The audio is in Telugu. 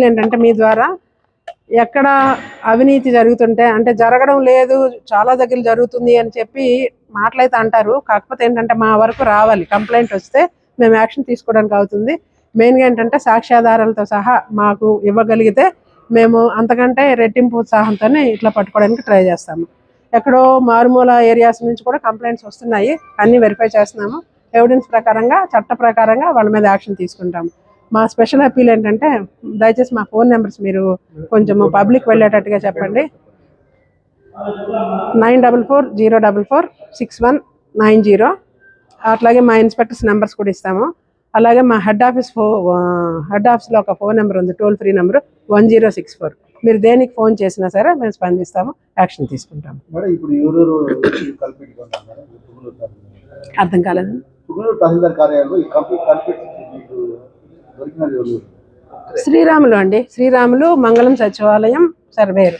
ఏంటంటే మీ ద్వారా ఎక్కడ అవినీతి జరుగుతుంటే అంటే జరగడం లేదు చాలా దగ్గర జరుగుతుంది అని చెప్పి మాటలైతే అంటారు. కాకపోతే ఏంటంటే మా వరకు రావాలి, కంప్లైంట్ వస్తే మేము యాక్షన్ తీసుకోవడానికి అవుతుంది. మెయిన్గా ఏంటంటే సాక్ష్యాధారాలతో సహా మాకు ఇవ్వగలిగితే మేము అంతకంటే రెట్టింపు ఉత్సాహంతోనే ఇట్లా పట్టుకోవడానికి ట్రై చేస్తాము. ఎక్కడో మారుమూల ఏరియాస్ నుంచి కూడా కంప్లైంట్స్ వస్తున్నాయి, అన్నీ వెరిఫై చేస్తున్నాము. ఎవిడెన్స్ ప్రకారంగా చట్ట ప్రకారంగా వాళ్ళ మీద యాక్షన్ తీసుకుంటాము. మా స్పెషల్ అపీల్ ఏంటంటే దయచేసి మా ఫోన్ నెంబర్స్ మీరు కొంచెం పబ్లిక్ వెళ్ళేటట్టుగా చెప్పండి. 9440446190. అట్లాగే మా ఇన్స్పెక్టర్స్ నెంబర్స్ కూడా ఇస్తాము. అలాగే మా హెడ్ ఆఫీస్లో ఒక ఫోన్ నెంబర్ ఉంది, టోల్ ఫ్రీ నెంబర్ 1064. మీరు దేనికి ఫోన్ చేసినా సరే మేము స్పందిస్తాము, యాక్షన్ తీసుకుంటాము. అర్థం కాలేదు. శ్రీరాములు అండి, శ్రీరాములు మంగళం సచివాలయం సర్వేరు.